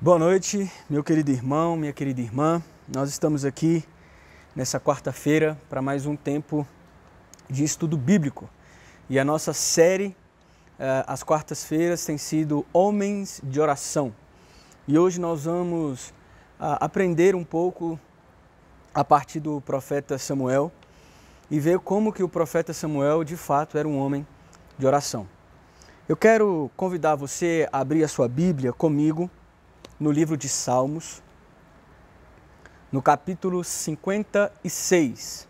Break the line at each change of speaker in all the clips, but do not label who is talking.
Boa noite, meu querido irmão, minha querida irmã. Nós estamos aqui nessa quarta-feira para mais um tempo de estudo bíblico. E a nossa série, às quartas-feiras, tem sido Homens de Oração. E hoje nós vamos aprender um pouco a partir do profeta Samuel e ver como que o profeta Samuel, de fato, era um homem de oração. Eu quero convidar você a abrir a sua Bíblia comigo no livro de Salmos, no capítulo 56.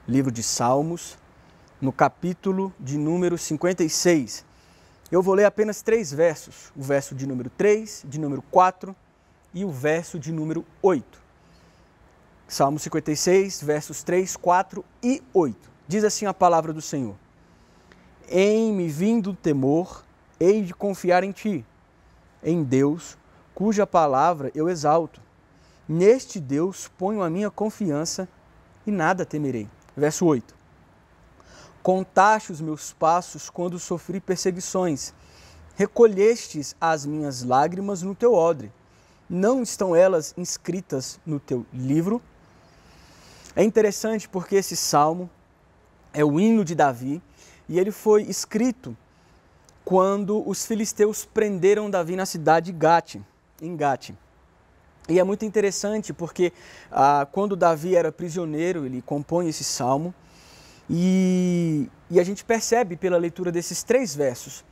Livro de Salmos, no capítulo de número 56. Eu vou ler apenas 3 versos, o verso de número 3, de número 4 e o verso de número 8. Salmo 56, versos 3, 4 e 8. Diz assim a palavra do Senhor: Em me vindo temor, hei de confiar em ti, em Deus, cuja palavra eu exalto. Neste Deus ponho a minha confiança e nada temerei. Verso 8. Contaste os meus passos quando sofri perseguições. Recolhestes as minhas lágrimas no teu odre. Não estão elas inscritas no teu livro? É interessante porque esse salmo é o hino de Davi e ele foi escrito quando os filisteus prenderam Davi na cidade de Gate. E é muito interessante porque quando Davi era prisioneiro, ele compõe esse salmo e a gente percebe pela leitura desses 3 versos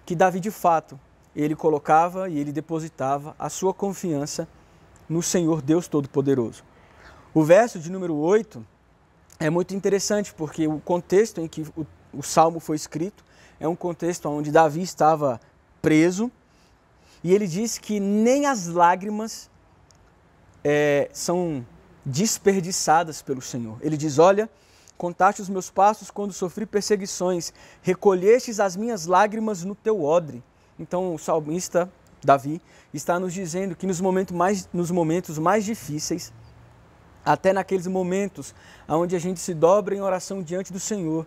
que Davi, de fato, ele colocava e ele depositava a sua confiança no Senhor Deus Todo-Poderoso. O verso de número 8 é muito interessante porque o contexto em que o salmo foi escrito é um contexto onde Davi estava preso e ele diz que nem as lágrimas são desperdiçadas pelo Senhor. Ele diz: olha, contaste os meus passos quando sofri perseguições, recolhestes as minhas lágrimas no teu odre. Então o salmista Davi está nos dizendo que nos momentos mais difíceis, até naqueles momentos onde a gente se dobra em oração diante do Senhor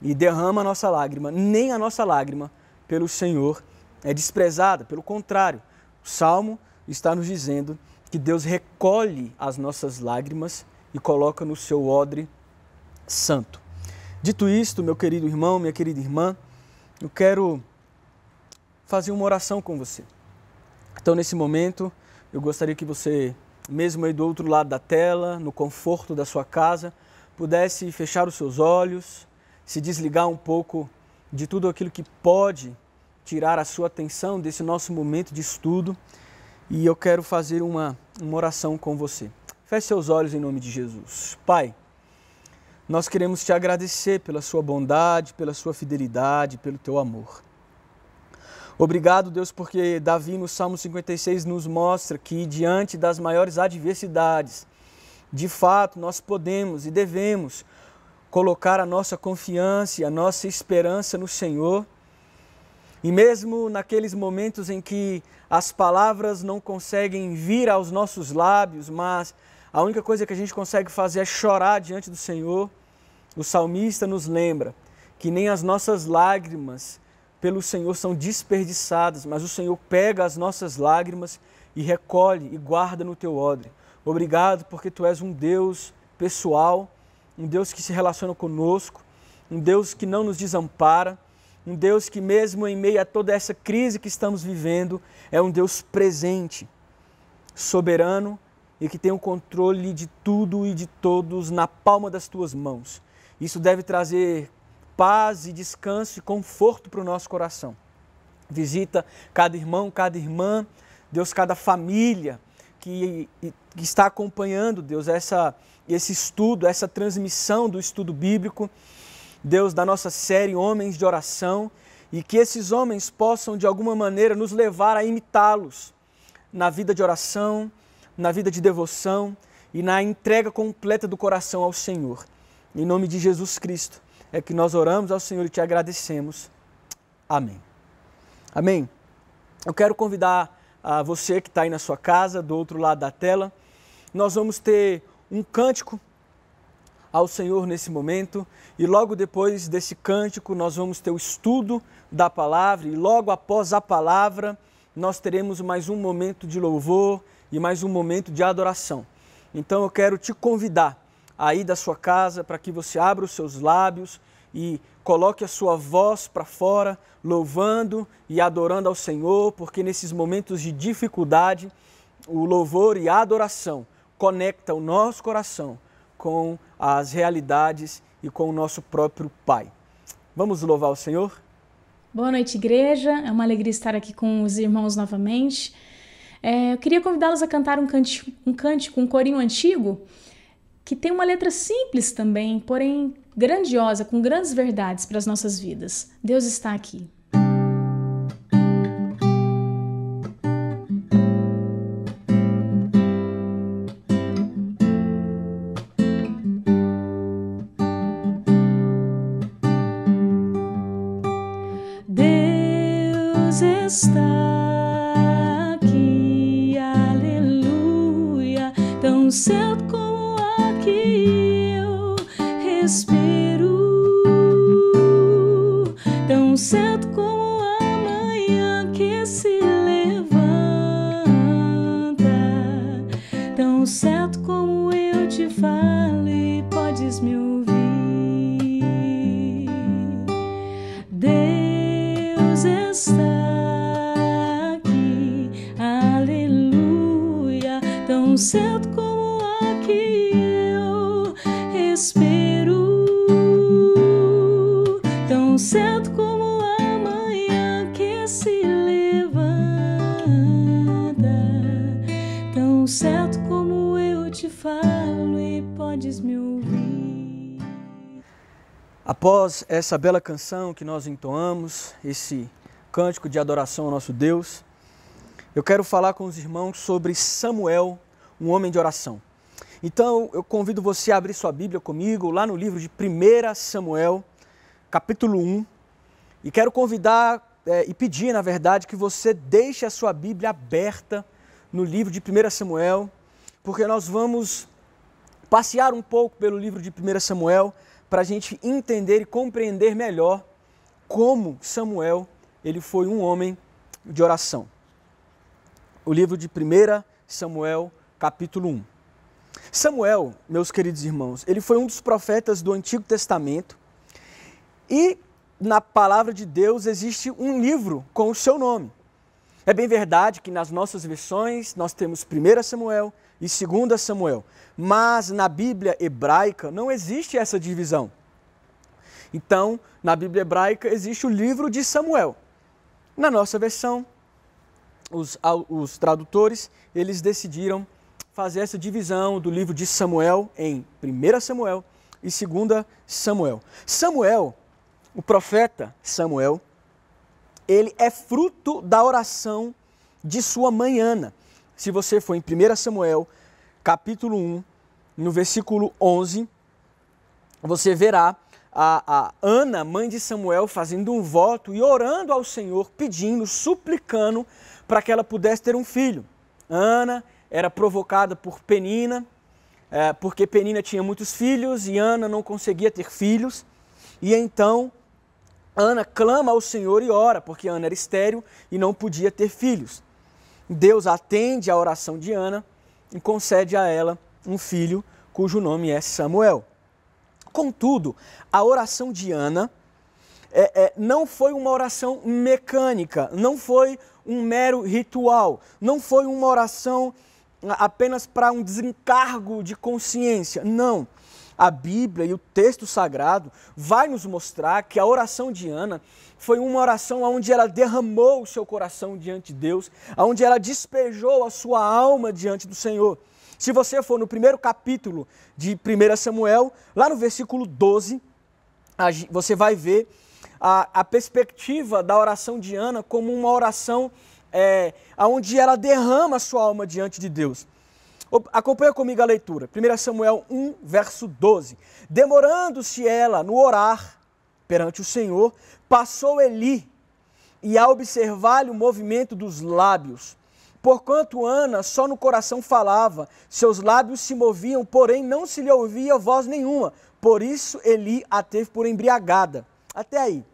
e derrama a nossa lágrima, nem a nossa lágrima pelo Senhor é desprezada. Pelo contrário, o Salmo está nos dizendo que Deus recolhe as nossas lágrimas e coloca no seu odre santo. Dito isto, meu querido irmão, minha querida irmã, eu quero fazer uma oração com você. Então, nesse momento, eu gostaria que você, mesmo aí do outro lado da tela, no conforto da sua casa, pudesse fechar os seus olhos, se desligar um pouco de tudo aquilo que pode tirar a sua atenção desse nosso momento de estudo, e eu quero fazer uma oração com você. Feche seus olhos em nome de Jesus. Pai, nós queremos te agradecer pela sua bondade, pela sua fidelidade, pelo teu amor. Obrigado, Deus, porque Davi no Salmo 56 nos mostra que diante das maiores adversidades, de fato, nós podemos e devemos colocar a nossa confiança e a nossa esperança no Senhor. E mesmo naqueles momentos em que as palavras não conseguem vir aos nossos lábios, mas a única coisa que a gente consegue fazer é chorar diante do Senhor, o salmista nos lembra que nem as nossas lágrimas pelo Senhor são desperdiçadas, mas o Senhor pega as nossas lágrimas e recolhe e guarda no teu odre. Obrigado porque tu és um Deus pessoal, um Deus que se relaciona conosco, um Deus que não nos desampara, um Deus que mesmo em meio a toda essa crise que estamos vivendo, é um Deus presente, soberano e que tem o controle de tudo e de todos na palma das tuas mãos. Isso deve trazer paz e descanso e conforto para o nosso coração. Visita cada irmão, cada irmã, Deus, cada família que está acompanhando, Deus, esse estudo, essa transmissão do estudo bíblico, Deus, da nossa série Homens de Oração, e que esses homens possam de alguma maneira nos levar a imitá-los na vida de oração, na vida de devoção e na entrega completa do coração ao Senhor. Em nome de Jesus Cristo é que nós oramos ao Senhor e te agradecemos. Amém. Amém. Eu quero convidar a você que está aí na sua casa, do outro lado da tela. Nós vamos ter um cântico ao Senhor nesse momento e logo depois desse cântico nós vamos ter o estudo da palavra e logo após a palavra nós teremos mais um momento de louvor e mais um momento de adoração. Então eu quero te convidar a ir da sua casa para que você abra os seus lábios e coloque a sua voz para fora, louvando e adorando ao Senhor, porque nesses momentos de dificuldade, o louvor e a adoração conecta o nosso coração com as realidades e com o nosso próprio Pai. Vamos louvar o Senhor?
Boa noite, igreja. É uma alegria estar aqui com os irmãos novamente. Eu queria convidá-los a cantar um cântico, um corinho antigo, que tem uma letra simples também, porém grandiosa, com grandes verdades para as nossas vidas. Deus está aqui. Deus está aqui, aleluia, tão certo como aqui eu respiro, tão certo como a manhã que se levanta, tão certo como eu te falo e podes me ouvir. Deus está aqui, aleluia, tão certo como aqui eu respiro, tão certo como a manhã que se levanta, tão certo como eu te falo e podes me ouvir.
Após essa bela canção que nós entoamos, esse cântico de adoração ao nosso Deus, eu quero falar com os irmãos sobre Samuel, um homem de oração. Então eu convido você a abrir sua Bíblia comigo lá no livro de 1 Samuel, capítulo 1, e quero convidar e pedir, na verdade, que você deixe a sua Bíblia aberta no livro de 1 Samuel, porque nós vamos passear um pouco pelo livro de 1 Samuel para a gente entender e compreender melhor como Samuel ele foi um homem de oração. O livro de 1 Samuel, capítulo 1. Samuel, meus queridos irmãos, ele foi um dos profetas do Antigo Testamento e na palavra de Deus existe um livro com o seu nome. É bem verdade que nas nossas versões nós temos 1 Samuel e 2 Samuel, mas na Bíblia hebraica não existe essa divisão. Então, na Bíblia hebraica existe o livro de Samuel. Na nossa versão, os tradutores, eles decidiram fazer essa divisão do livro de Samuel em 1 Samuel e 2 Samuel. Samuel, o profeta Samuel, ele é fruto da oração de sua mãe Ana. Se você for em 1 Samuel, capítulo 1, no versículo 11, você verá a Ana, mãe de Samuel, fazendo um voto e orando ao Senhor, pedindo, suplicando para que ela pudesse ter um filho. Ana era provocada por Penina, porque Penina tinha muitos filhos e Ana não conseguia ter filhos. E então Ana clama ao Senhor e ora, porque Ana era estéril e não podia ter filhos. Deus atende a oração de Ana e concede a ela um filho cujo nome é Samuel. Contudo, a oração de Ana não foi uma oração mecânica, não foi um mero ritual, não foi uma oração apenas para um desencargo de consciência. Não. A Bíblia e o texto sagrado vai nos mostrar que a oração de Ana foi uma oração onde ela derramou o seu coração diante de Deus, onde ela despejou a sua alma diante do Senhor. Se você for no primeiro capítulo de 1 Samuel, lá no versículo 12, você vai ver a perspectiva da oração de Ana como uma oração onde ela derrama a sua alma diante de Deus. Acompanha comigo a leitura. 1 Samuel 1, verso 12. Demorando-se ela no orar perante o Senhor, passou Eli, e a observar-lhe o movimento dos lábios. Porquanto Ana só no coração falava, seus lábios se moviam, porém não se lhe ouvia voz nenhuma. Por isso Eli a teve por embriagada. Até aí.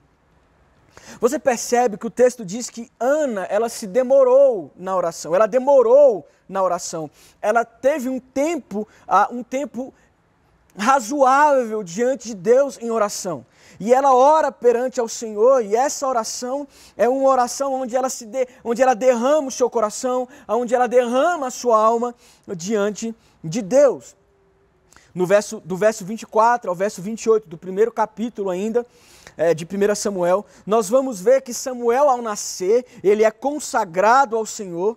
Você percebe que o texto diz que Ana, ela se demorou na oração, ela demorou na oração. Ela teve um tempo razoável diante de Deus em oração. E ela ora perante ao Senhor, e essa oração é uma oração onde ela derrama o seu coração, onde ela derrama a sua alma diante de Deus. Do verso 24 ao verso 28 do primeiro capítulo ainda, de 1 Samuel, nós vamos ver que Samuel, ao nascer, ele é consagrado ao Senhor.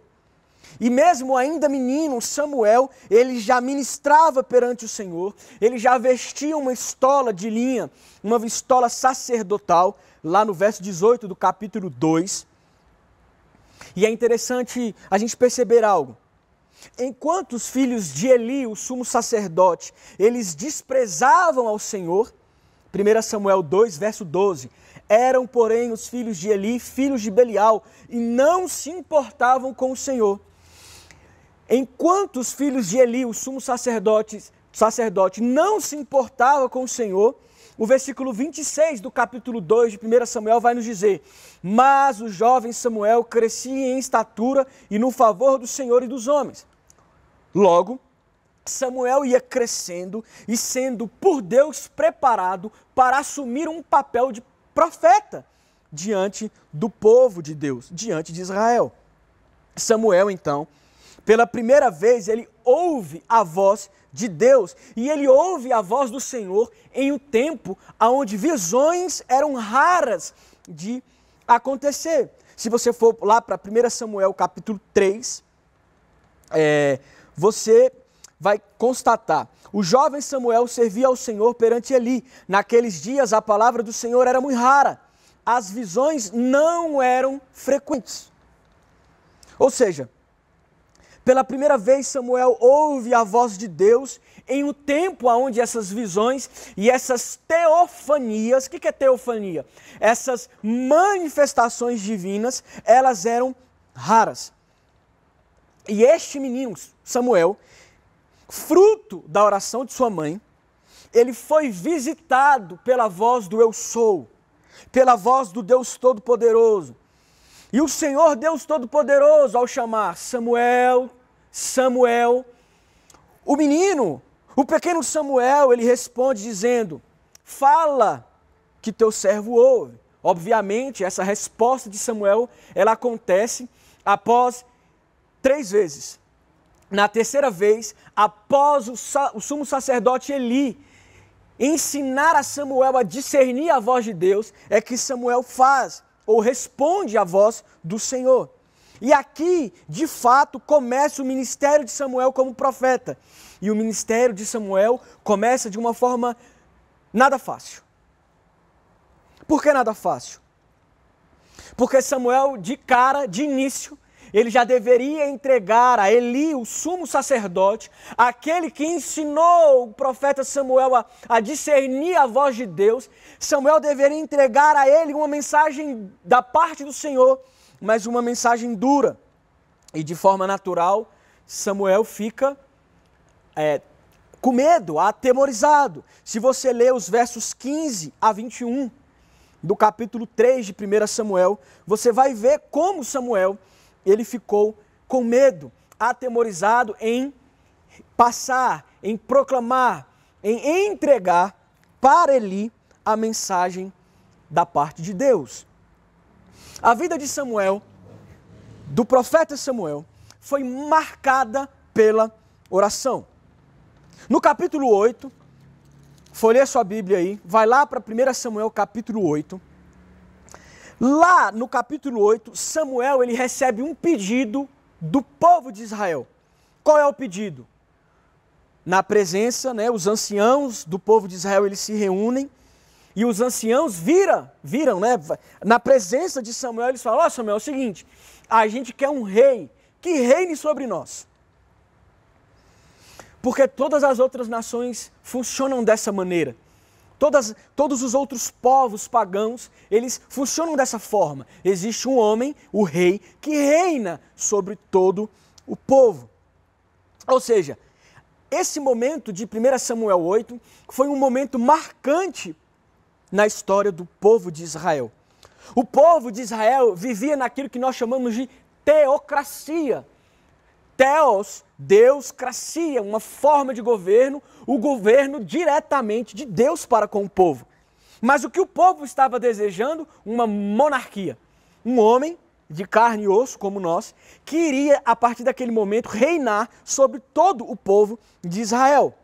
E mesmo ainda menino, Samuel, ele já ministrava perante o Senhor, ele já vestia uma estola de linha, uma estola sacerdotal, lá no verso 18 do capítulo 2. E é interessante a gente perceber algo. Enquanto os filhos de Eli, o sumo sacerdote, eles desprezavam ao Senhor, 1 Samuel 2, verso 12, eram, porém, os filhos de Eli, filhos de Belial, e não se importavam com o Senhor. Enquanto os filhos de Eli, o sumo sacerdote, não se importava com o Senhor, o versículo 26 do capítulo 2 de 1 Samuel vai nos dizer: mas o jovem Samuel crescia em estatura e no favor do Senhor e dos homens. Logo, Samuel ia crescendo e sendo por Deus preparado para assumir um papel de profeta diante do povo de Deus, diante de Israel. Samuel, então, pela primeira vez, ele ouve a voz de Deus e ele ouve a voz do Senhor em um tempo onde visões eram raras de acontecer. Se você for lá para 1 Samuel capítulo 3, você vai constatar: o jovem Samuel servia ao Senhor perante Eli. Naqueles dias a palavra do Senhor era muito rara. As visões não eram frequentes. Ou seja, pela primeira vez Samuel ouve a voz de Deus em um tempo onde essas visões e essas teofanias, o que é teofania? Essas manifestações divinas, elas eram raras. E este menino, Samuel, fruto da oração de sua mãe, ele foi visitado pela voz do Eu Sou, pela voz do Deus Todo-Poderoso. E o Senhor Deus Todo-Poderoso, ao chamar Samuel, Samuel, o menino, o pequeno Samuel, ele responde dizendo: fala que teu servo ouve. Obviamente, essa resposta de Samuel, ela acontece após 3 vezes. Na terceira vez, após o sumo sacerdote Eli ensinar a Samuel a discernir a voz de Deus, é que Samuel faz ou responde à voz do Senhor. E aqui, de fato, começa o ministério de Samuel como profeta. E o ministério de Samuel começa de uma forma nada fácil. Por que nada fácil? Porque Samuel, de início, ele já deveria entregar a Eli, o sumo sacerdote, aquele que ensinou o profeta Samuel a discernir a voz de Deus. Samuel deveria entregar a ele uma mensagem da parte do Senhor, mas uma mensagem dura. E de forma natural, Samuel fica com medo, atemorizado. Se você ler os versos 15 a 21 do capítulo 3 de 1 Samuel, você vai ver como Samuel ele ficou com medo, atemorizado em passar, em proclamar, em entregar para Eli a mensagem da parte de Deus. A vida de Samuel, do profeta Samuel, foi marcada pela oração. No capítulo 8, folheia sua Bíblia aí, vai lá para 1 Samuel capítulo 8. Lá no capítulo 8, Samuel ele recebe um pedido do povo de Israel. Qual é o pedido? Na presença, os anciãos do povo de Israel, eles se reúnem e os anciãos viram, na presença de Samuel, eles falam: Samuel, é o seguinte, a gente quer um rei que reine sobre nós. Porque todas as outras nações funcionam dessa maneira. Todos os outros povos pagãos, eles funcionam dessa forma. Existe um homem, o rei, que reina sobre todo o povo. Ou seja, esse momento de 1 Samuel 8 foi um momento marcante na história do povo de Israel. O povo de Israel vivia naquilo que nós chamamos de teocracia. Theos, Deus, cracia, uma forma de governo, o governo diretamente de Deus para com o povo. Mas o que o povo estava desejando? Uma monarquia. Um homem de carne e osso, como nós, que iria, a partir daquele momento, reinar sobre todo o povo de Israel.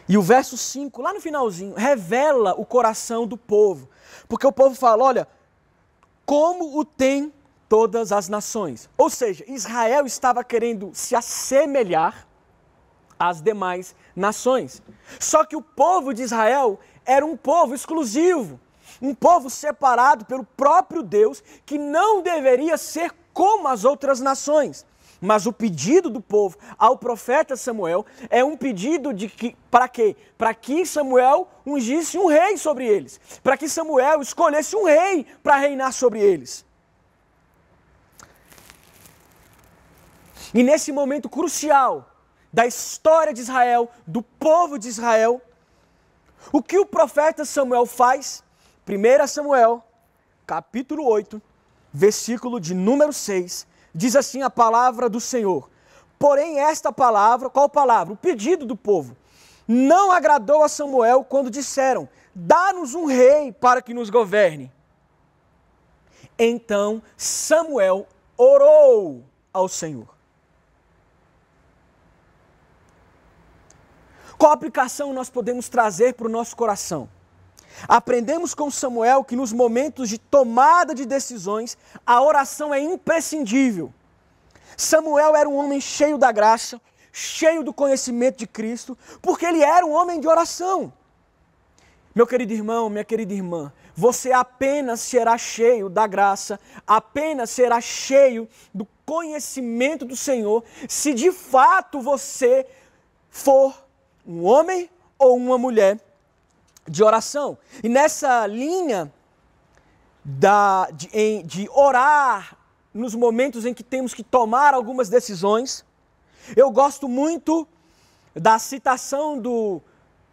E o verso 5, lá no finalzinho, revela o coração do povo. Porque o povo fala, olha, como o tem todas as nações. Ou seja, Israel estava querendo se assemelhar às demais nações. Só que o povo de Israel era um povo exclusivo, um povo separado pelo próprio Deus, que não deveria ser como as outras nações. Mas o pedido do povo ao profeta Samuel é um pedido de que, para quê? Para que Samuel ungisse um rei sobre eles. Para que Samuel escolhesse um rei para reinar sobre eles. E nesse momento crucial da história de Israel, do povo de Israel, o que o profeta Samuel faz? 1 Samuel, capítulo 8, versículo de número 6, diz assim a palavra do Senhor. Porém esta palavra, qual palavra? O pedido do povo. Não agradou a Samuel quando disseram, dá-nos um rei para que nos governe. Então Samuel orou ao Senhor. Qual aplicação nós podemos trazer para o nosso coração? Aprendemos com Samuel que nos momentos de tomada de decisões, a oração é imprescindível. Samuel era um homem cheio da graça, cheio do conhecimento de Cristo, porque ele era um homem de oração. Meu querido irmão, minha querida irmã, você apenas será cheio da graça, apenas será cheio do conhecimento do Senhor, se de fato você for um homem ou uma mulher de oração. E nessa linha de orar nos momentos em que temos que tomar algumas decisões, eu gosto muito da citação do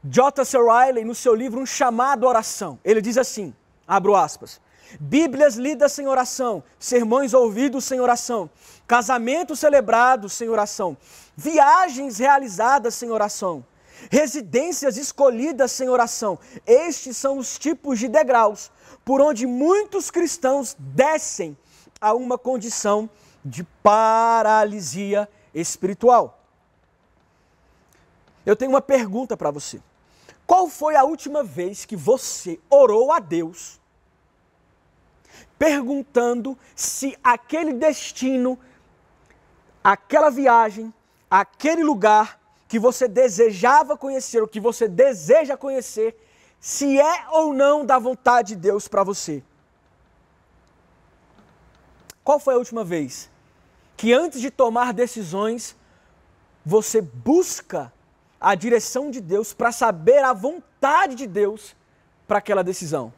J.C. Ryle no seu livro Um Chamado à Oração. Ele diz assim, abro aspas, Bíblias lidas sem oração, sermões ouvidos sem oração, casamentos celebrados sem oração, viagens realizadas sem oração, residências escolhidas sem oração. Estes são os tipos de degraus por onde muitos cristãos descem a uma condição de paralisia espiritual. Eu tenho uma pergunta para você. Qual foi a última vez que você orou a Deus perguntando se aquele destino, aquela viagem, aquele lugar que você desejava conhecer, ou que você deseja conhecer, se é ou não da vontade de Deus para você? Qual foi a última vez que antes de tomar decisões, você busca a direção de Deus para saber a vontade de Deus para aquela decisão?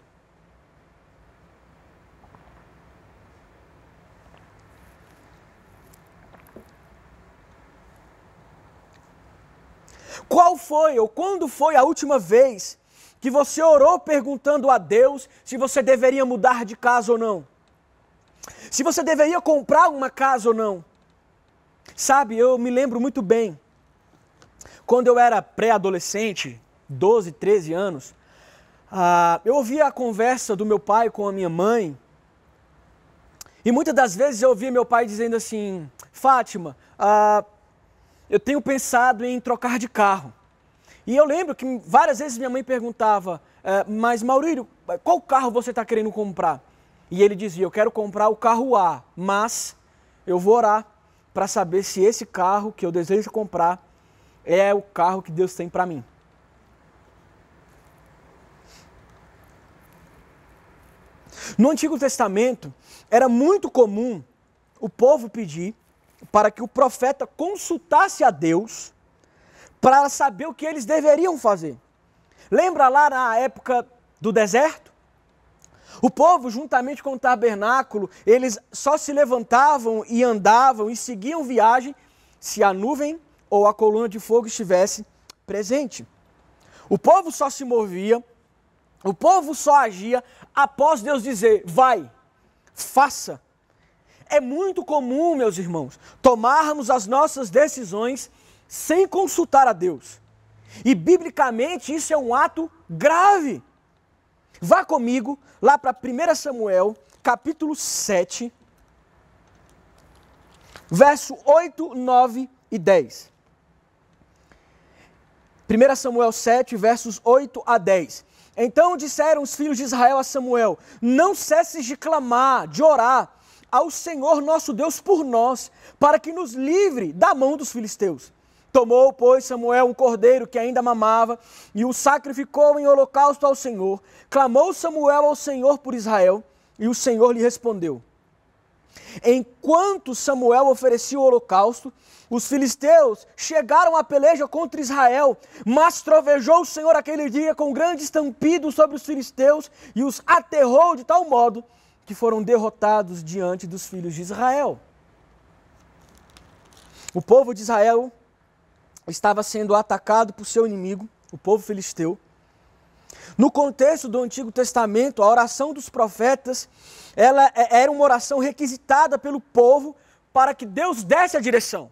Qual foi ou quando foi a última vez que você orou perguntando a Deus se você deveria mudar de casa ou não? Se você deveria comprar uma casa ou não? Sabe, eu me lembro muito bem, quando eu era pré-adolescente, 12, 13 anos, eu ouvia a conversa do meu pai com a minha mãe, e muitas das vezes eu ouvia meu pai dizendo assim, Fátima, eu tenho pensado em trocar de carro. E eu lembro que várias vezes minha mãe perguntava, mas Maurílio, qual carro você está querendo comprar? E ele dizia, eu quero comprar o carro A, mas eu vou orar para saber se esse carro que eu desejo comprar é o carro que Deus tem para mim. No Antigo Testamento, era muito comum o povo pedir para que o profeta consultasse a Deus para saber o que eles deveriam fazer. Lembra lá na época do deserto? O povo, juntamente com o tabernáculo, eles só se levantavam e andavam e seguiam viagem se a nuvem ou a coluna de fogo estivesse presente. O povo só se movia, o povo só agia após Deus dizer, vai, faça. É muito comum, meus irmãos, tomarmos as nossas decisões sem consultar a Deus. E biblicamente isso é um ato grave. Vá comigo lá para 1 Samuel, capítulo 7, verso 8, 9 e 10. 1 Samuel 7, versos 8 a 10. Então disseram os filhos de Israel a Samuel, não cesses de clamar, de orar ao Senhor nosso Deus por nós, para que nos livre da mão dos filisteus. Tomou, pois, Samuel um cordeiro que ainda mamava e o sacrificou em holocausto ao Senhor. Clamou Samuel ao Senhor por Israel e o Senhor lhe respondeu. Enquanto Samuel oferecia o holocausto, os filisteus chegaram à peleja contra Israel, mas trovejou o Senhor aquele dia com grande estampido sobre os filisteus e os aterrou de tal modo que foram derrotados diante dos filhos de Israel. O povo de Israel estava sendo atacado por seu inimigo, o povo filisteu. No contexto do Antigo Testamento, a oração dos profetas, ela era uma oração requisitada pelo povo para que Deus desse a direção.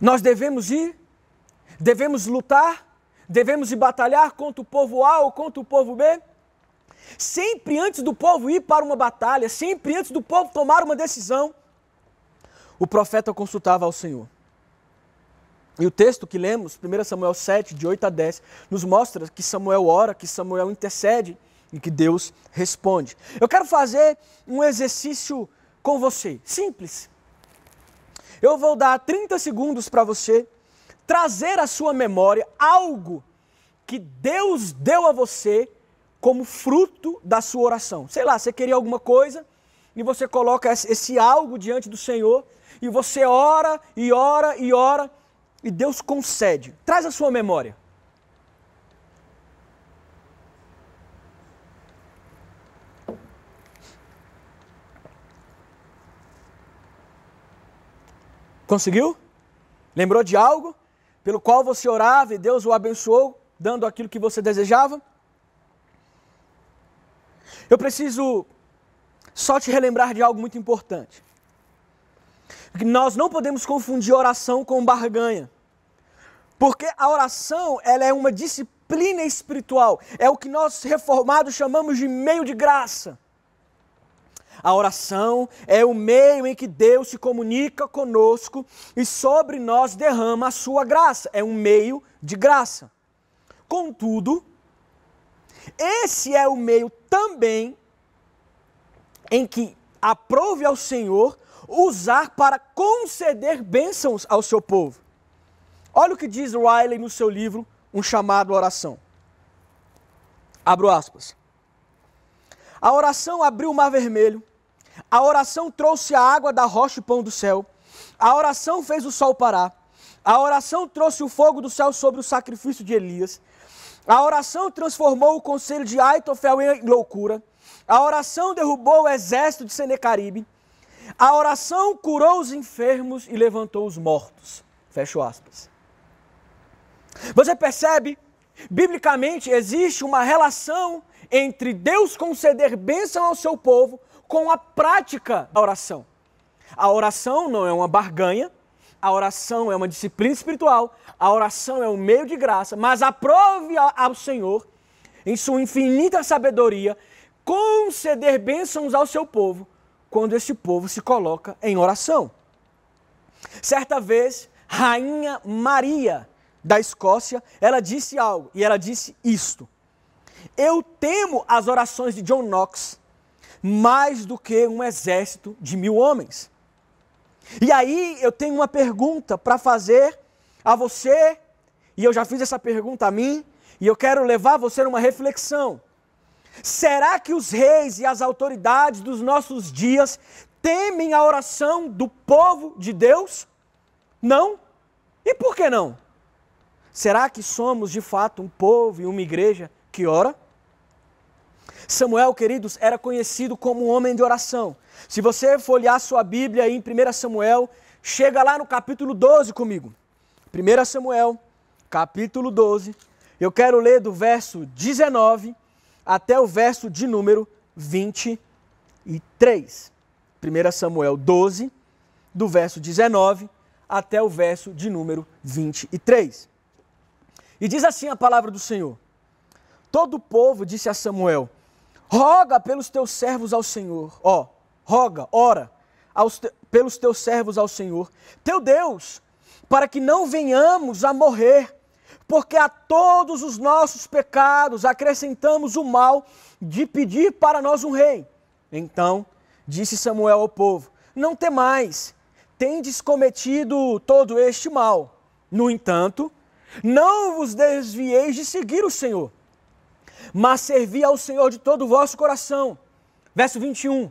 Nós devemos ir, devemos lutar, devemos ir batalhar contra o povo A ou contra o povo B. Sempre antes do povo ir para uma batalha, sempre antes do povo tomar uma decisão, o profeta consultava ao Senhor. E o texto que lemos, 1 Samuel 7, de 8 a 10, nos mostra que Samuel ora, que Samuel intercede e que Deus responde. Eu quero fazer um exercício com você, simples. Eu vou dar 30 segundos para você trazer à sua memória algo que Deus deu a você como fruto da sua oração. Sei lá, você queria alguma coisa e você coloca esse algo diante do Senhor e você ora e ora e ora e Deus concede. Traz à sua memória. Conseguiu? Lembrou de algo pelo qual você orava e Deus o abençoou, dando aquilo que você desejava? Eu preciso só te relembrar de algo muito importante. Nós não podemos confundir oração com barganha. Porque a oração, ela é uma disciplina espiritual. É o que nós reformados chamamos de meio de graça. A oração é o meio em que Deus se comunica conosco e sobre nós derrama a sua graça. É um meio de graça. Contudo, esse é o meio também em que aprove ao Senhor usar para conceder bênçãos ao seu povo. Olha o que diz Riley no seu livro, Um Chamado à Oração. Abro aspas. A oração abriu o mar vermelho. A oração trouxe a água da rocha e pão do céu. A oração fez o sol parar. A oração trouxe o fogo do céu sobre o sacrifício de Elias. A oração transformou o conselho de Aitofel em loucura. A oração derrubou o exército de Senecaribe. A oração curou os enfermos e levantou os mortos. Fecho aspas. Você percebe? Biblicamente existe uma relação entre Deus conceder bênção ao seu povo com a prática da oração. A oração não é uma barganha, a oração é uma disciplina espiritual, a oração é um meio de graça, mas aprove ao Senhor, em sua infinita sabedoria, conceder bênçãos ao seu povo, quando esse povo se coloca em oração. Certa vez, Rainha Maria da Escócia, ela disse algo, e ela disse isto: eu temo as orações de John Knox mais do que um exército de 1000 homens. E aí eu tenho uma pergunta para fazer a você, e eu já fiz essa pergunta a mim, e eu quero levar você numa reflexão. Será que os reis e as autoridades dos nossos dias temem a oração do povo de Deus? Não? E por que não? Será que somos de fato um povo e uma igreja que ora? Samuel, queridos, era conhecido como um homem de oração. Se você folhear sua Bíblia aí em 1 Samuel, chega lá no capítulo 12 comigo. 1 Samuel, capítulo 12. Eu quero ler do verso 19 até o verso de número 23. 1 Samuel 12, do verso 19 até o verso de número 23. E diz assim a palavra do Senhor: todo o povo disse a Samuel: roga pelos teus servos ao Senhor, ora pelos teus servos ao Senhor, teu Deus, para que não venhamos a morrer, porque a todos os nossos pecados acrescentamos o mal de pedir para nós um rei. Então disse Samuel ao povo: não temais, tendes cometido todo este mal. No entanto, não vos desvieis de seguir o Senhor, mas servi ao Senhor de todo o vosso coração. Verso 21.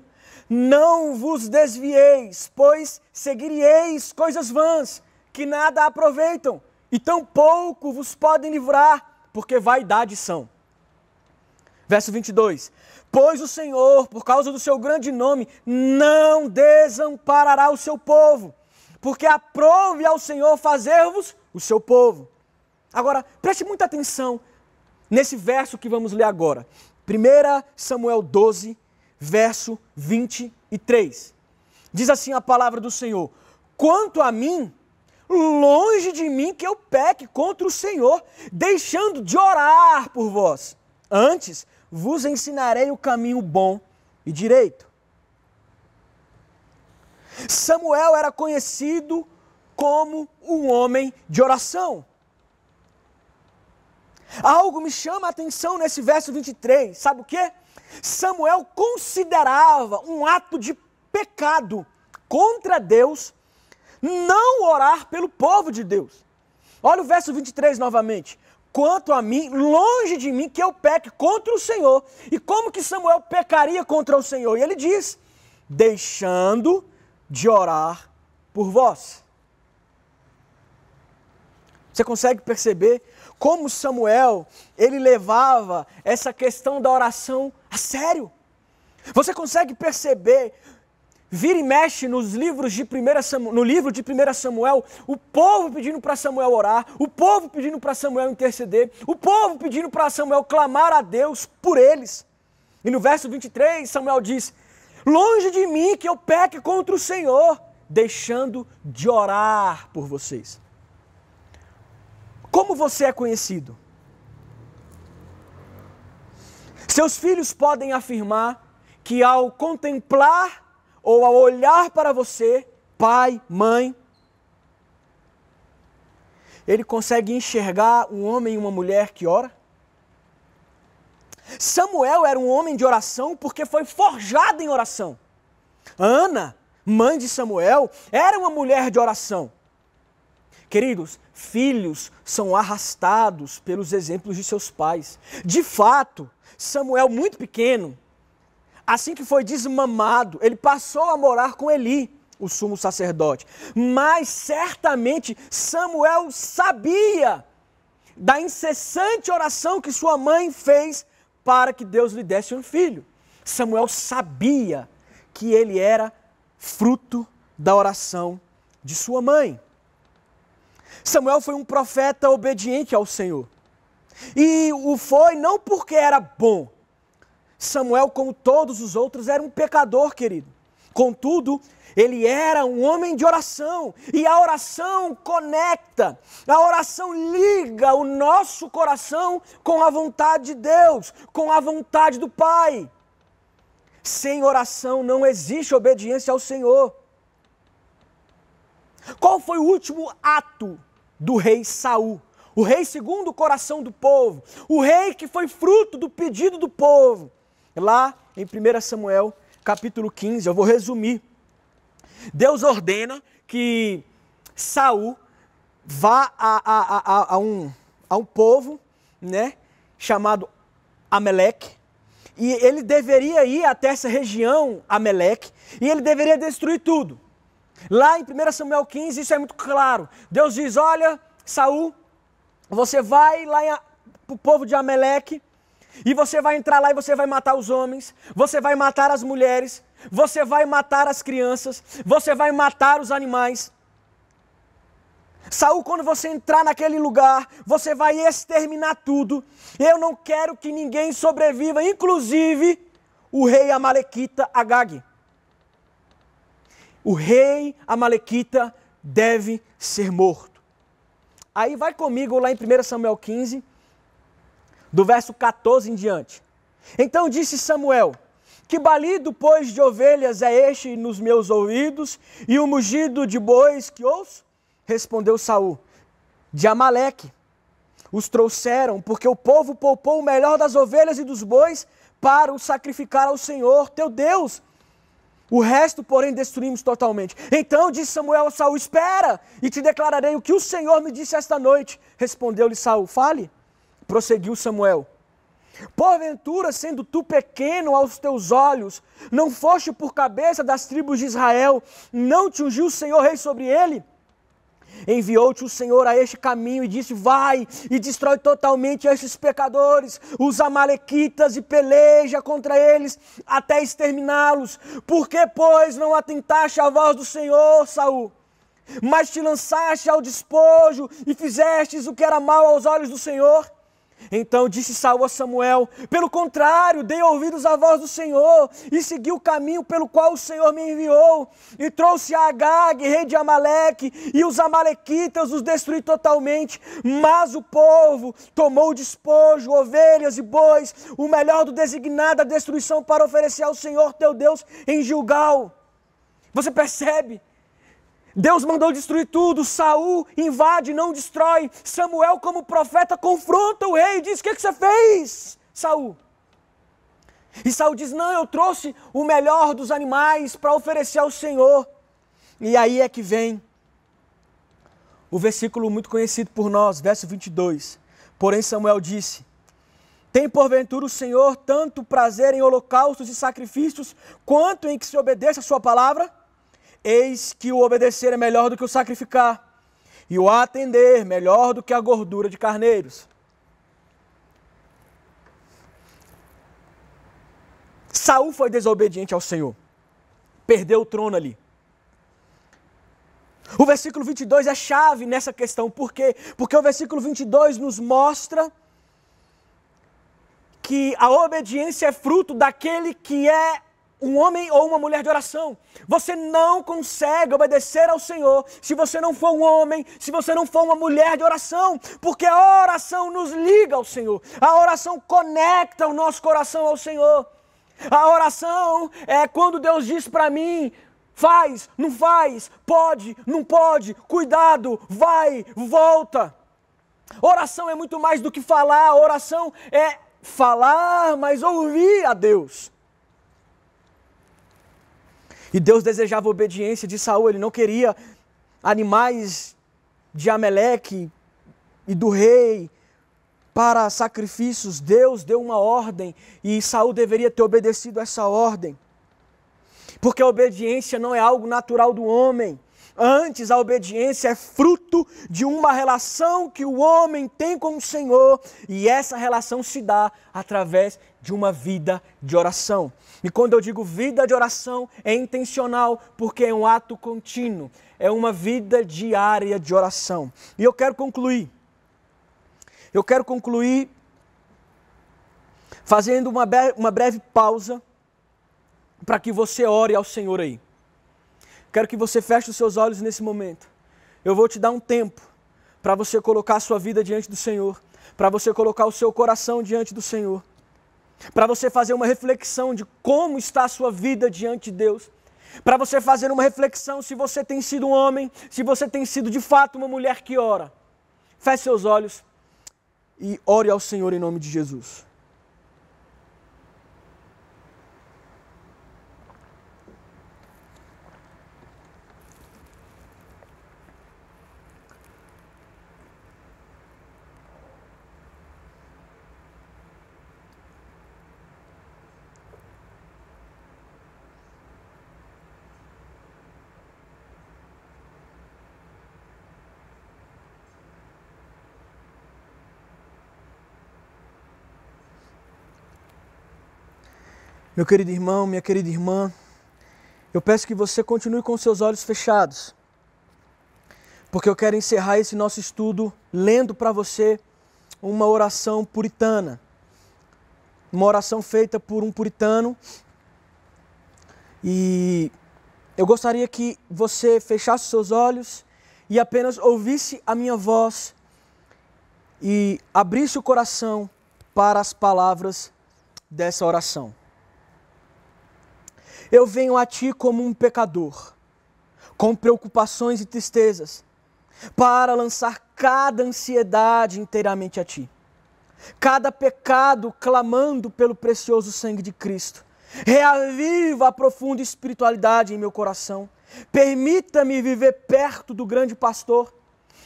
Não vos desvieis, pois seguiríeis coisas vãs, que nada aproveitam, e tampouco vos podem livrar, porque vaidade são. Verso 22. Pois o Senhor, por causa do seu grande nome, não desamparará o seu povo, porque aprove ao Senhor fazer-vos o seu povo. Agora, preste muita atenção nesse verso que vamos ler agora. 1 Samuel 12, verso 23. Diz assim a palavra do Senhor: quanto a mim, longe de mim que eu peque contra o Senhor, deixando de orar por vós. Antes, vos ensinarei o caminho bom e direito. Samuel era conhecido como um homem de oração. Algo me chama a atenção nesse verso 23, sabe o quê? Samuel considerava um ato de pecado contra Deus não orar pelo povo de Deus. Olha o verso 23 novamente. Quanto a mim, longe de mim que eu peque contra o Senhor. E como que Samuel pecaria contra o Senhor? E ele diz: deixando de orar por vós. Você consegue perceber como Samuel, ele levava essa questão da oração a sério? Você consegue perceber, vira e mexe nos livros de no livro de 1 Samuel, o povo pedindo para Samuel orar, o povo pedindo para Samuel interceder, o povo pedindo para Samuel clamar a Deus por eles. E no verso 23, Samuel diz: longe de mim que eu peque contra o Senhor, deixando de orar por vocês. Como você é conhecido? Seus filhos podem afirmar que ao contemplar ou ao olhar para você, pai, mãe, ele consegue enxergar um homem e uma mulher que ora? Samuel era um homem de oração porque foi forjado em oração. Ana, mãe de Samuel, era uma mulher de oração. Queridos, filhos são arrastados pelos exemplos de seus pais. De fato, Samuel, muito pequeno, assim que foi desmamado, ele passou a morar com Eli, o sumo sacerdote. Mas certamente Samuel sabia da incessante oração que sua mãe fez para que Deus lhe desse um filho. Samuel sabia que ele era fruto da oração de sua mãe. Samuel foi um profeta obediente ao Senhor. E o foi não porque era bom. Samuel, como todos os outros, era um pecador, querido. Contudo, ele era um homem de oração. E a oração conecta, a oração liga o nosso coração com a vontade de Deus, com a vontade do Pai. Sem oração não existe obediência ao Senhor. Qual foi o último ato do rei Saul? O rei segundo o coração do povo, o rei que foi fruto do pedido do povo. Lá em 1 Samuel, capítulo 15, eu vou resumir. Deus ordena que Saul vá a um povo, né, chamado Amaleque, e ele deveria ir até essa região, Amaleque, e ele deveria destruir tudo. Lá em 1 Samuel 15, isso é muito claro. Deus diz: olha, Saul, você vai lá para o povo de Amaleque E você vai entrar lá e você vai matar os homens, você vai matar as mulheres, você vai matar as crianças, você vai matar os animais. Saul, quando você entrar naquele lugar, você vai exterminar tudo. Eu não quero que ninguém sobreviva, inclusive o rei amalequita Agag. O rei amalequita deve ser morto. Aí vai comigo lá em 1 Samuel 15, do verso 14 em diante. Então disse Samuel: que balido, pois, de ovelhas é este nos meus ouvidos, e o mugido de bois que ouço? Respondeu Saul: de Amaleque os trouxeram, porque o povo poupou o melhor das ovelhas e dos bois para o sacrificar ao Senhor teu Deus. O resto, porém, destruímos totalmente. Então disse Samuel a Saul: espera, e te declararei o que o Senhor me disse esta noite. Respondeu-lhe Saul: fale. Prosseguiu Samuel: porventura, sendo tu pequeno aos teus olhos, não foste por cabeça das tribos de Israel, não te ungiu o Senhor rei sobre ele? Enviou-te o Senhor a este caminho e disse: vai e destrói totalmente estes pecadores, os amalequitas, e peleja contra eles até exterminá-los. Por que, pois, não atentaste à voz do Senhor, Saul? Mas te lançaste ao despojo e fizestes o que era mal aos olhos do Senhor? Então disse Saul a Samuel: pelo contrário, dei ouvidos à voz do Senhor e segui o caminho pelo qual o Senhor me enviou, e trouxe a Agag, rei de Amaleque, e os amalequitas os destruí totalmente. Mas o povo tomou o despojo, ovelhas e bois, o melhor do designado à destruição, para oferecer ao Senhor teu Deus em Gilgal. Você percebe? Deus mandou destruir tudo, Saul invade, não destrói. Samuel, como profeta, confronta o rei e diz: o que você fez, Saul? E Saul diz: não, eu trouxe o melhor dos animais para oferecer ao Senhor. E aí é que vem o versículo muito conhecido por nós, verso 22. Porém Samuel disse: tem porventura o Senhor tanto prazer em holocaustos e sacrifícios, quanto em que se obedeça a sua palavra? Eis que o obedecer é melhor do que o sacrificar, e o atender melhor do que a gordura de carneiros. Saul foi desobediente ao Senhor, perdeu o trono ali. O versículo 22 é chave nessa questão. Por quê? Porque o versículo 22 nos mostra que a obediência é fruto daquele que é um homem ou uma mulher de oração. Você não consegue obedecer ao Senhor se você não for um homem, se você não for uma mulher de oração, porque a oração nos liga ao Senhor, a oração conecta o nosso coração ao Senhor. A oração é quando Deus diz para mim: faz, não faz, pode, não pode, cuidado, vai, volta. Oração é muito mais do que falar, oração é falar, mas ouvir a Deus. E Deus desejava a obediência de Saul, ele não queria animais de Amaleque e do rei para sacrifícios. Deus deu uma ordem e Saul deveria ter obedecido essa ordem. Porque a obediência não é algo natural do homem. Antes, a obediência é fruto de uma relação que o homem tem com o Senhor, e essa relação se dá através de uma vida de oração. E quando eu digo vida de oração, é intencional, porque é um ato contínuo, é uma vida diária de oração. E eu quero concluir fazendo uma breve pausa para que você ore ao Senhor aí. Quero que você feche os seus olhos nesse momento. Eu vou te dar um tempo para você colocar a sua vida diante do Senhor, para você colocar o seu coração diante do Senhor, para você fazer uma reflexão de como está a sua vida diante de Deus, para você fazer uma reflexão se você tem sido um homem, se você tem sido de fato uma mulher que ora. Feche seus olhos e ore ao Senhor em nome de Jesus. Meu querido irmão, minha querida irmã, eu peço que você continue com seus olhos fechados, porque eu quero encerrar esse nosso estudo lendo para você uma oração puritana, uma oração feita por um puritano, e eu gostaria que você fechasse seus olhos e apenas ouvisse a minha voz e abrisse o coração para as palavras dessa oração. Eu venho a Ti como um pecador, com preocupações e tristezas, para lançar cada ansiedade inteiramente a Ti. Cada pecado clamando pelo precioso sangue de Cristo. Reaviva a profunda espiritualidade em meu coração. Permita-me viver perto do grande pastor,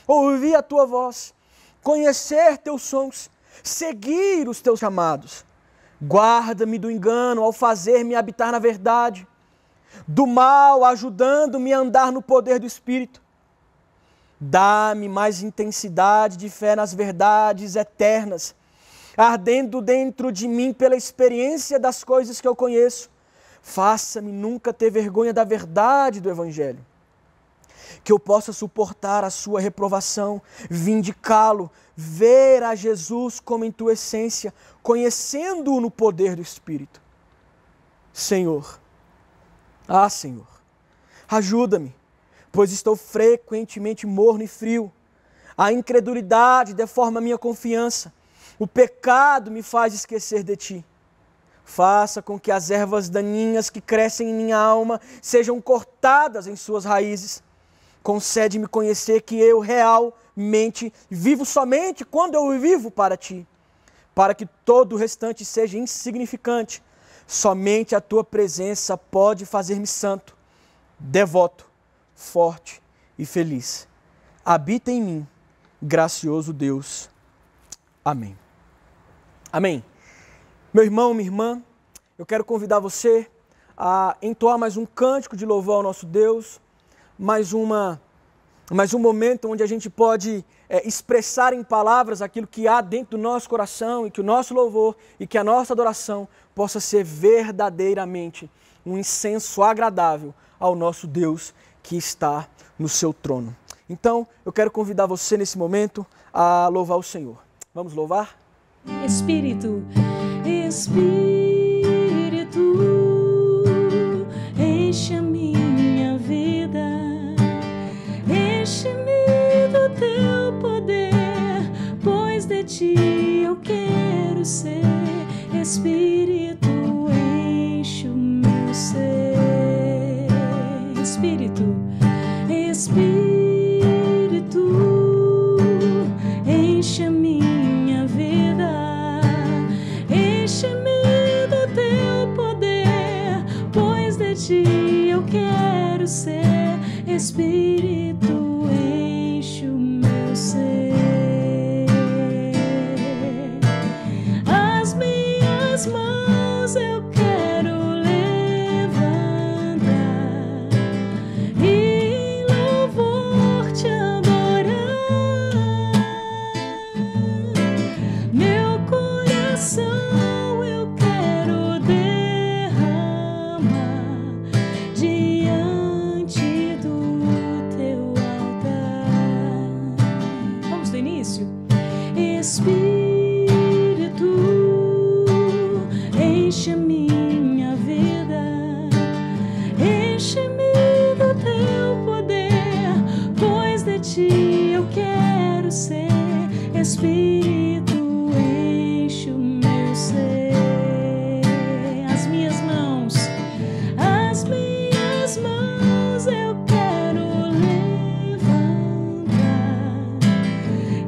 ouvir a Tua voz, conhecer Teus sons, seguir os Teus chamados. Guarda-me do engano ao fazer-me habitar na verdade, do mal ajudando-me a andar no poder do Espírito. Dá-me mais intensidade de fé nas verdades eternas, ardendo dentro de mim pela experiência das coisas que eu conheço. Faça-me nunca ter vergonha da verdade do Evangelho, que eu possa suportar a sua reprovação, vindicá-lo, ver a Jesus como em tua essência, conhecendo-o no poder do Espírito. Senhor, Senhor, ajuda-me, pois estou frequentemente morno e frio. A incredulidade deforma minha confiança, o pecado me faz esquecer de Ti. Faça com que as ervas daninhas que crescem em minha alma sejam cortadas em suas raízes. Concede-me conhecer que eu realmente vivo somente quando eu vivo para Ti, para que todo o restante seja insignificante. Somente a Tua presença pode fazer-me santo, devoto, forte e feliz. Habita em mim, gracioso Deus. Amém. Amém. Meu irmão, minha irmã, eu quero convidar você a entoar mais um cântico de louvor ao nosso Deus, mais um momento onde a gente pode expressar em palavras aquilo que há dentro do nosso coração e que o nosso louvor e que a nossa adoração possa ser verdadeiramente um incenso agradável ao nosso Deus que está no seu trono. Então, eu quero convidar você nesse momento a louvar o Senhor. Vamos louvar?
Espírito, enche a minha vida, enche-me do Teu poder, pois de Ti eu quero ser. Espírito, enche o meu ser. Espírito, enche a minha vida, enche-me do Teu poder, pois de Ti eu quero ser. Espírito, enche o meu ser. As minhas mãos eu quero levantar e em louvor Te adorar. Meu coração eu quero derramar diante do Teu altar. Vamos do início? Espírito, enche a minha vida, enche-me do Teu poder, pois de Ti eu quero ser. Espírito, enche o meu ser. As minhas mãos eu quero levantar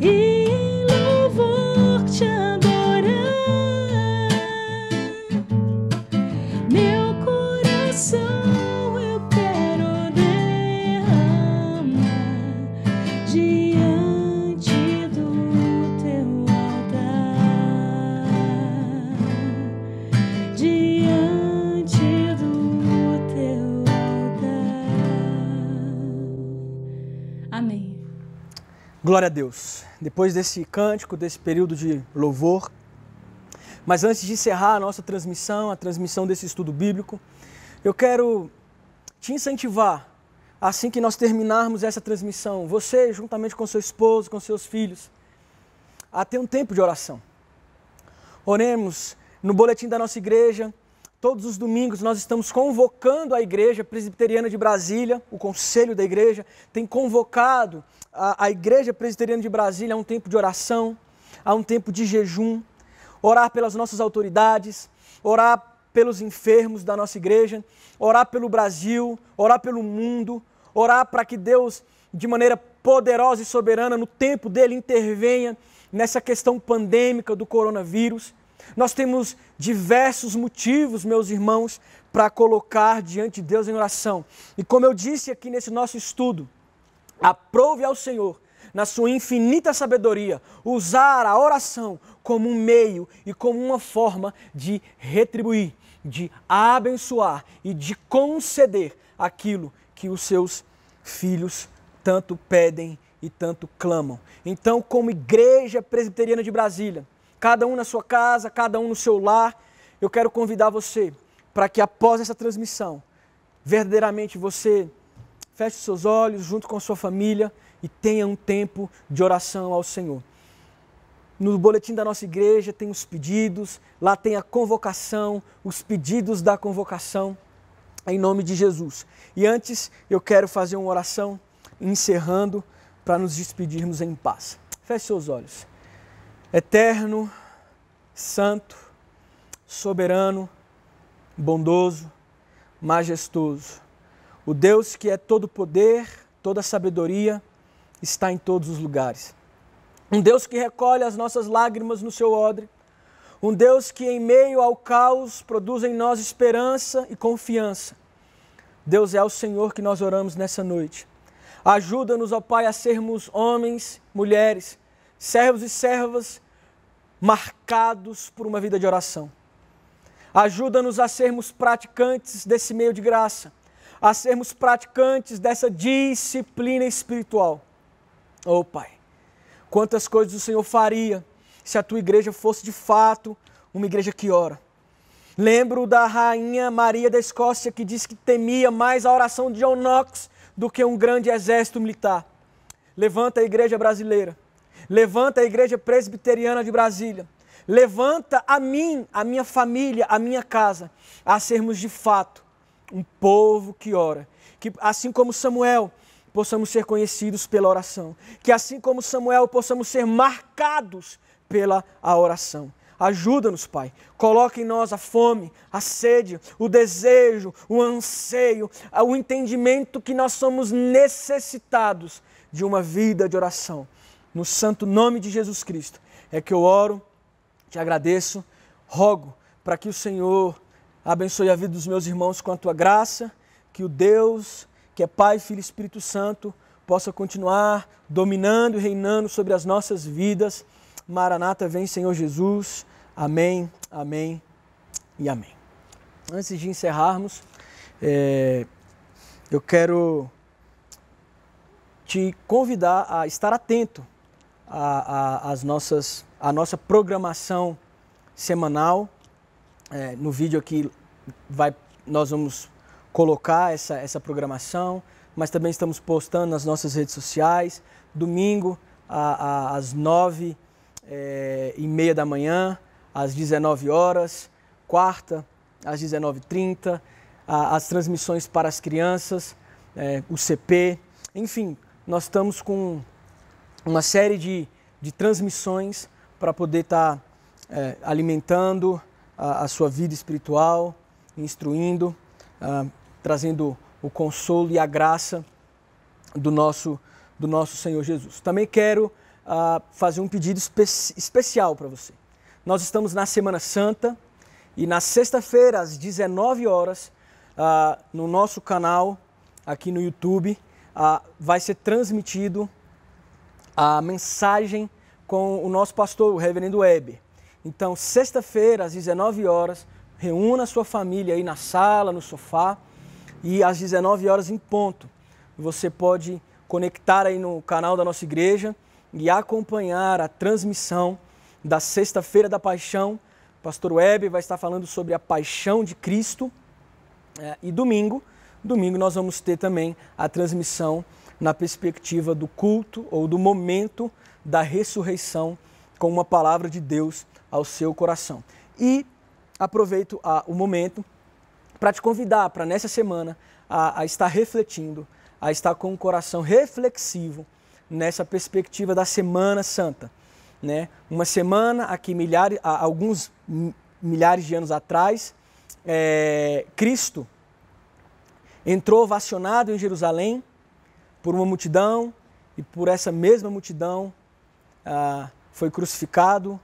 e em louvor Te adorar. Meu coração eu quero derramar diante do Teu altar, diante do Teu altar. Amém.
Glória a Deus. Depois desse cântico, desse período de louvor, Mas antes de encerrar a nossa transmissão, a transmissão desse estudo bíblico, eu quero te incentivar, assim que nós terminarmos essa transmissão, você, juntamente com seu esposo, com seus filhos, a ter um tempo de oração. Oremos no boletim da nossa igreja. Todos os domingos nós estamos convocando a Igreja Presbiteriana de Brasília, o conselho da igreja tem convocado a Igreja Presbiteriana de Brasília a um tempo de oração, a um tempo de jejum, orar pelas nossas autoridades, orar pelos enfermos da nossa igreja, orar pelo Brasil, orar pelo mundo, orar para que Deus, de maneira poderosa e soberana, no tempo dele, intervenha nessa questão pandêmica do coronavírus. Nós temos diversos motivos, meus irmãos, para colocar diante de Deus em oração. E como eu disse aqui nesse nosso estudo, aprove ao Senhor, na sua infinita sabedoria, usar a oração como um meio e como uma forma de retribuir, de abençoar e de conceder aquilo que os seus filhos tanto pedem e tanto clamam. Então, como Igreja Presbiteriana de Brasília, cada um na sua casa, cada um no seu lar, eu quero convidar você para que após essa transmissão, verdadeiramente você feche os seus olhos junto com a sua família e tenha um tempo de oração ao Senhor. No boletim da nossa igreja tem os pedidos, lá tem a convocação, os pedidos da convocação, em nome de Jesus. E antes eu quero fazer uma oração, encerrando, para nos despedirmos em paz. Feche seus olhos. Eterno, santo, soberano, bondoso, majestoso, o Deus que é todo poder, toda sabedoria, está em todos os lugares. Um Deus que recolhe as nossas lágrimas no seu odre, um Deus que em meio ao caos produz em nós esperança e confiança. Deus, é ao Senhor que nós oramos nessa noite. Ajuda-nos, ó Pai, a sermos homens, mulheres, servos e servas marcados por uma vida de oração. Ajuda-nos a sermos praticantes desse meio de graça, a sermos praticantes dessa disciplina espiritual. Oh Pai, quantas coisas o Senhor faria se a tua igreja fosse de fato uma igreja que ora. Lembro da rainha Maria da Escócia que disse que temia mais a oração de John Knox do que um grande exército militar. Levanta a igreja brasileira. Levanta a Igreja Presbiteriana de Brasília. Levanta a mim, a minha família, a minha casa, a sermos de fato um povo que ora. Que assim como Samuel, possamos ser conhecidos pela oração. Que assim como Samuel, possamos ser marcados pela oração. Ajuda-nos, Pai. Coloca em nós a fome, a sede, o desejo, o anseio, o entendimento que nós somos necessitados de uma vida de oração. No santo nome de Jesus Cristo é que eu oro, te agradeço, rogo para que o Senhor abençoe a vida dos meus irmãos com a tua graça, que o Deus, que é Pai, Filho e Espírito Santo, possa continuar dominando e reinando sobre as nossas vidas. Maranata, vem Senhor Jesus. Amém, amém e amém. Antes de encerrarmos, eu quero te convidar a estar atento à nossa programação semanal. No vídeo aqui nós vamos colocar essa programação, mas também estamos postando nas nossas redes sociais. Domingo, às 9h30 da manhã, às 19 horas. Quarta, às 19h30. As transmissões para as crianças, o CP. Enfim, nós estamos com uma série de transmissões para poder estar alimentando a sua vida espiritual, instruindo, trazendo o consolo e a graça do nosso Senhor Jesus. Também quero fazer um pedido especial para você. Nós estamos na Semana Santa e na sexta-feira, às 19 horas, no nosso canal aqui no YouTube, vai ser transmitido a mensagem com o nosso pastor, o reverendo Weber. Então, sexta-feira, às 19 horas, reúna a sua família aí na sala, no sofá, e às 19 horas em ponto, você pode conectar aí no canal da nossa igreja e acompanhar a transmissão da Sexta-feira da Paixão pastor Weber vai estar falando sobre a paixão de Cristo. E domingo nós vamos ter também a transmissão na perspectiva do culto ou do momento da ressurreição com uma palavra de Deus ao seu coração. E aproveito o momento para te convidar para nessa semana a estar refletindo, a estar com o coração reflexivo nessa perspectiva da Semana Santa. Né? Uma semana aqui alguns milhares de anos atrás, Cristo entrou ovacionado em Jerusalém por uma multidão e por essa mesma multidão foi crucificado,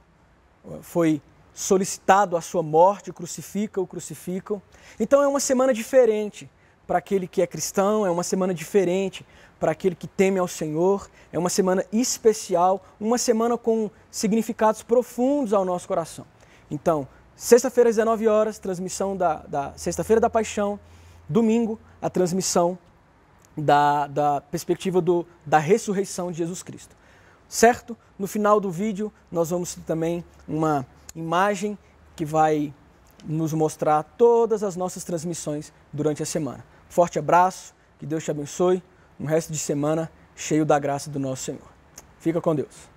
foi solicitado a sua morte, crucificam. Então é uma semana diferente para aquele que é cristão, é uma semana diferente para aquele que teme ao Senhor, é uma semana especial, uma semana com significados profundos ao nosso coração. Então, sexta-feira às 19 horas, transmissão da Sexta-feira da Paixão, domingo, a transmissão da perspectiva da ressurreição de Jesus Cristo. Certo? No final do vídeo, nós vamos ter também uma imagem que vai nos mostrar todas as nossas transmissões durante a semana. Forte abraço, que Deus te abençoe, um resto de semana cheio da graça do nosso Senhor. Fica com Deus.